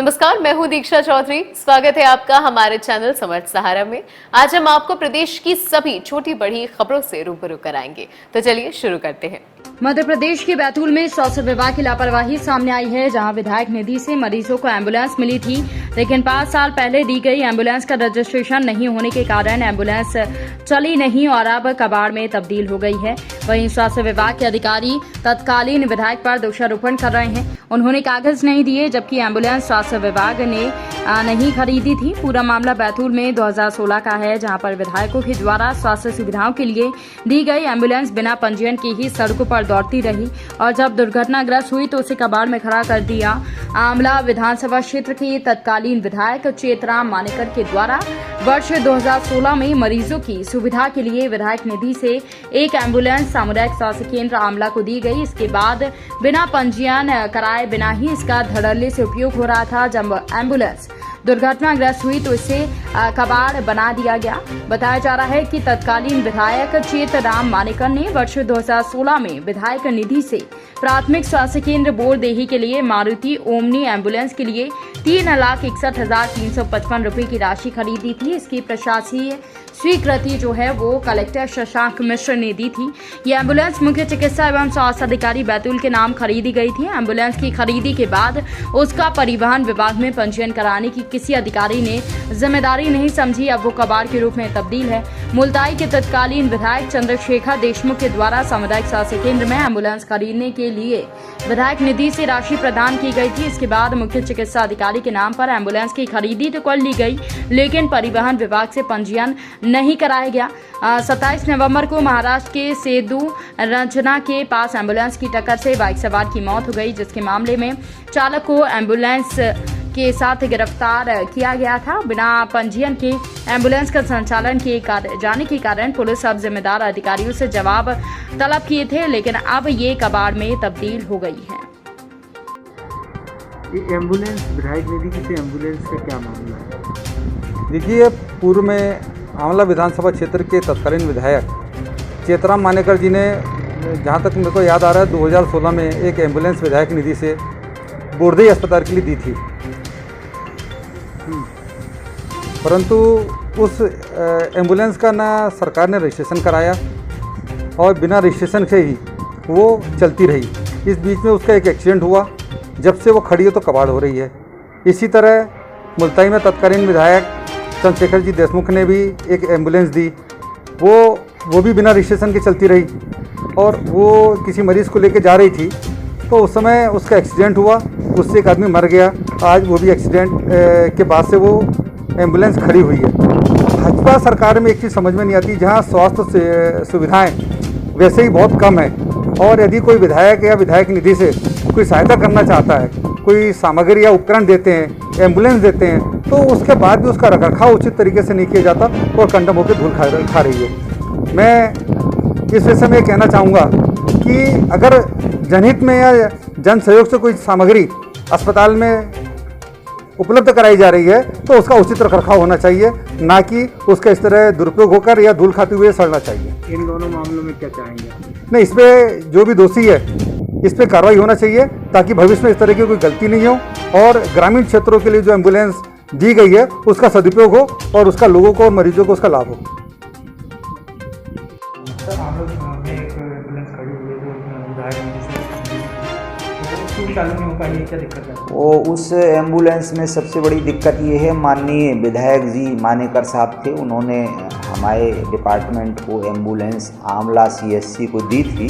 नमस्कार, मैं हूं दीक्षा चौधरी। स्वागत है आपका हमारे चैनल समर्थ सहारा में। आज हम आपको प्रदेश की सभी छोटी बड़ी खबरों से रूबरू कराएंगे, तो चलिए शुरू करते हैं। मध्य प्रदेश के बैतूल में स्वास्थ्य विभाग की लापरवाही सामने आई है, जहां विधायक निधि से मरीजों को एम्बुलेंस मिली थी, लेकिन 5 साल पहले दी गई एम्बुलेंस का रजिस्ट्रेशन नहीं होने के कारण एम्बुलेंस चली नहीं और अब कबाड़ में तब्दील हो गई है। वहीं स्वास्थ्य विभाग के अधिकारी तत्कालीन विधायक पर दोषारोपण कर रहे हैं। उन्होंने कागज नहीं दिए, जबकि एम्बुलेंस स्वास्थ्य विभाग ने नहीं खरीदी थी। पूरा मामला बैतूल में 2016 का है, जहां पर विधायकों के द्वारा स्वास्थ्य सुविधाओं के लिए दी गई एम्बुलेंस बिना पंजीयन के ही सड़कों पर दौड़ती रही और जब दुर्घटनाग्रस्त हुई तो उसे कबाड़ में खड़ा कर दिया। आमला विधानसभा क्षेत्र के तत्कालीन विधायक चेतराम मानेकर के द्वारा वर्ष 2016 में मरीजों की सुविधा के लिए विधायक निधि से एक एम्बुलेंस सामुदायिक स्वास्थ्य केंद्र आमला को दी गई। इसके बाद बिना पंजीयन कराए बिना ही इसका धड़ल्ले से उपयोग हो रहा था। जब एम्बुलेंस दुर्घटनाग्रस्त हुई तो इसे कबाड़ बना दिया गया। बताया जा रहा है कि तत्कालीन विधायक चेतराम मानेकर ने वर्ष 2016 में विधायक निधि से प्राथमिक स्वास्थ्य केंद्र बोरदेही के लिए मारुति ओमनी एम्बुलेंस के लिए 3,61,355 रुपए की राशि खरीदी थी। इसकी प्रशासकीय स्वीकृति जो है वो कलेक्टर शशांक मिश्र ने दी थी। ये एम्बुलेंस मुख्य चिकित्सा एवं स्वास्थ्य अधिकारी बैतूल के नाम खरीदी गई थी। एम्बुलेंस की खरीदी के बाद उसका परिवहन विभाग में पंजीयन कराने की किसी अधिकारी ने जिम्मेदारी नहीं समझी। अब वो कबाड़ के रूप में तब्दील है। मुल्ताई के तत्कालीन विधायक चंद्रशेखर देशमुख के द्वारा सामुदायिक स्वास्थ्य केंद्र में एम्बुलेंस खरीदने के लिए विधायक निधि से राशि प्रदान की गई थी। इसके बाद मुख्य चिकित्सा अधिकारी के नाम पर एम्बुलेंस की खरीदी तो कर ली गई, लेकिन परिवहन विभाग से पंजीयन नहीं कराया गया। 27 नवंबर को महाराष्ट्र के सेदू रंजना के पास एम्बुलेंस की टक्कर से बाइक सवार की मौत हो गई, जिसके मामले में चालक को एम्बुलेंस के साथ गिरफ्तार किया गया था। बिना पंजीयन के एम्बुलेंस का संचालन किए जाने के कारण पुलिस अब जिम्मेदार अधिकारियों से जवाब तलब किए थे, लेकिन अब ये कबाड़ में तब्दील हो गई है। ये एम्बुलेंस विधायक निधि की एम्बुलेंस का क्या मामला है? देखिए, पूर्व में आंवला विधानसभा क्षेत्र के तत्कालीन विधायक चेतराम मानेकर जी ने, जहाँ तक मेरे को याद आ रहा है, 2016 में एक एम्बुलेंस विधायक निधि से बोरदेही अस्पताल के लिए दी थी। परंतु उस एम्बुलेंस का ना सरकार ने रजिस्ट्रेशन कराया और बिना रजिस्ट्रेशन से ही वो चलती रही। इस बीच में उसका एक एक्सीडेंट हुआ, जब से वो खड़ी हो तो कबाड़ हो रही है। इसी तरह मुल्ताई में तत्कालीन विधायक चंद्रशेखर जी देशमुख ने भी एक एम्बुलेंस दी, वो भी बिना रजिस्ट्रेशन के चलती रही और वो किसी मरीज़ को लेके जा रही थी, तो उस समय उसका एक्सीडेंट हुआ, उससे एक आदमी मर गया। आज वो भी एक्सीडेंट के बाद से वो एम्बुलेंस खड़ी हुई है। भाजपा सरकार में एक चीज़ समझ में नहीं आती, जहाँ स्वास्थ्य सुविधाएं वैसे ही बहुत कम है और यदि कोई विधायक या विधायक निधि से कोई सहायता करना चाहता है, कोई सामग्री या उपकरण देते हैं, एम्बुलेंस देते हैं, तो उसके बाद भी उसका रखरखाव उचित तरीके से नहीं किया जाता और कंडम होकर धूल खा रही है। मैं इस विषय में कहना चाहूँगा कि अगर जनहित में या जन सहयोग से कोई सामग्री अस्पताल में उपलब्ध कराई जा रही है तो उसका उचित रखरखाव होना चाहिए, ना कि उसका इस तरह दुरुपयोग होकर या धूल खाते हुए सड़ना चाहिए। इन दोनों मामलों में क्या चाहेंगे? नहीं, इस पर जो भी दोषी है इस पर कार्रवाई होना चाहिए, ताकि भविष्य में इस तरह की कोई गलती नहीं हो और ग्रामीण क्षेत्रों के लिए जो एम्बुलेंस दी गई है उसका सदुपयोग हो और उसका लोगों को और मरीजों को उसका लाभ हो। सर, आप लोग में एक एम्बुलेंस खड़ी हुई है जो विधायक निधि से चालू नहीं हो पाई है, क्या दिक्कत है? वो उस एम्बुलेंस में सबसे बड़ी दिक्कत ये है, माननीय विधायक जी मानेकर साहब थे, उन्होंने हमारे डिपार्टमेंट को एम्बुलेंस आमला CSC को दी थी,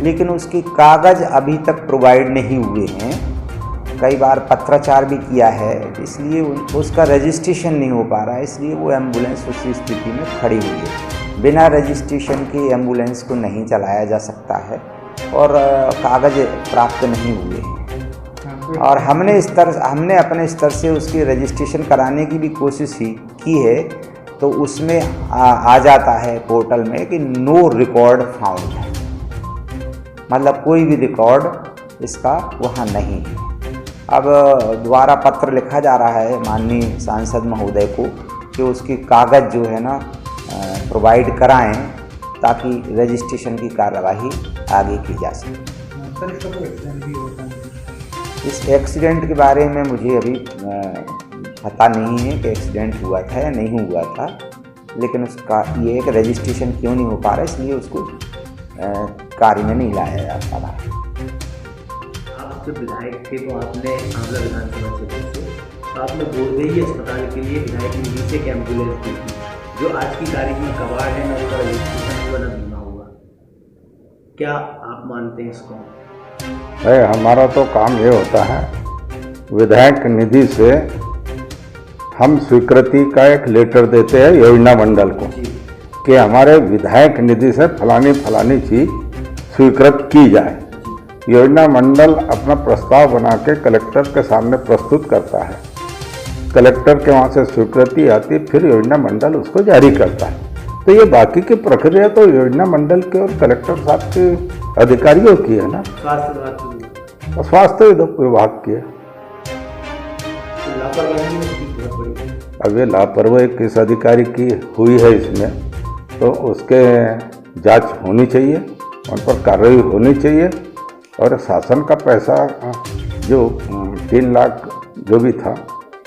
लेकिन उसके कागज़ अभी तक प्रोवाइड नहीं हुए हैं। कई बार पत्राचार भी किया है, इसलिए उसका रजिस्ट्रेशन नहीं हो पा रहा है, इसलिए वो एम्बुलेंस उसी स्थिति में खड़ी हुई है। बिना रजिस्ट्रेशन के एम्बुलेंस को नहीं चलाया जा सकता है और कागज़ प्राप्त नहीं हुए हैं। और हमने अपने स्तर से उसकी रजिस्ट्रेशन कराने की भी कोशिश की है, तो उसमें आ जाता है पोर्टल में कि नो रिकॉर्ड फाउंड है, मतलब कोई भी रिकॉर्ड इसका वहाँ नहीं है। अब दोबारा पत्र लिखा जा रहा है माननीय सांसद महोदय को कि उसके कागज़ जो है ना प्रोवाइड कराएं, ताकि रजिस्ट्रेशन की कार्यवाही आगे की जा सके। सर, इसका कोई एक्सीडेंट भी होता है? इस एक्सीडेंट के बारे में मुझे अभी पता नहीं है कि एक्सीडेंट हुआ था या नहीं हुआ था, लेकिन उसका ये है कि रजिस्ट्रेशन क्यों नहीं हो पा रहा, इसलिए उसको कार्य में नहीं लाया जा पा रहा। आप जब विधायक थे तो आपने आंवला विधानसभा क्षेत्र से तो आपने बोरदेही अस्पताल के लिए विधायक निधि से एक एम्बुलेंस दी थी, जो आज की तारीख में कबाड़ है, न उसका रजिस्ट्रेशन हुआ न बीमा हुआ। क्या आप मानते हैं इसको? है हमारा तो काम ये होता है, विधायक निधि से हम स्वीकृति का एक लेटर देते हैं योजना मंडल को कि हमारे विधायक निधि से फलानी फलानी चीज स्वीकृत की जाए। योजना मंडल अपना प्रस्ताव बना के कलेक्टर के सामने प्रस्तुत करता है, कलेक्टर के वहाँ से स्वीकृति आती, फिर योजना मंडल उसको जारी करता है। तो ये बाकी की प्रक्रिया तो योजना मंडल के और कलेक्टर साहब के अधिकारियों की है ना, स्वास्थ्य विभाग की और स्वास्थ्य विभाग की है। तो लापरवाही में की बहुत बड़ी। अब ये लापरवाही किस अधिकारी की हुई है इसमें, तो उसके जांच होनी चाहिए, उन पर कार्रवाई होनी चाहिए। और शासन का पैसा जो 3 लाख जो भी था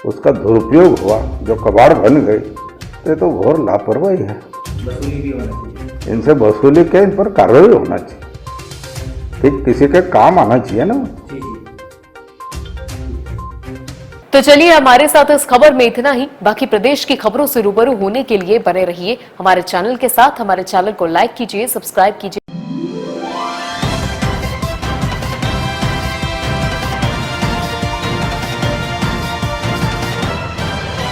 उसका दुरुपयोग हुआ, जो कबाड़ बन गई, तो ये तो घोर लापरवाही है। वसूली भी होना चाहिए। इनसे वसूली के इन पर कार्रवाई होना चाहिए, फिर किसी के काम आना चाहिए ना। जी जी। तो चलिए हमारे साथ इस खबर में इतना ही। बाकी प्रदेश की खबरों से रूबरू होने के लिए बने रहिए हमारे चैनल के साथ। हमारे चैनल को लाइक कीजिए, सब्सक्राइब कीजिए।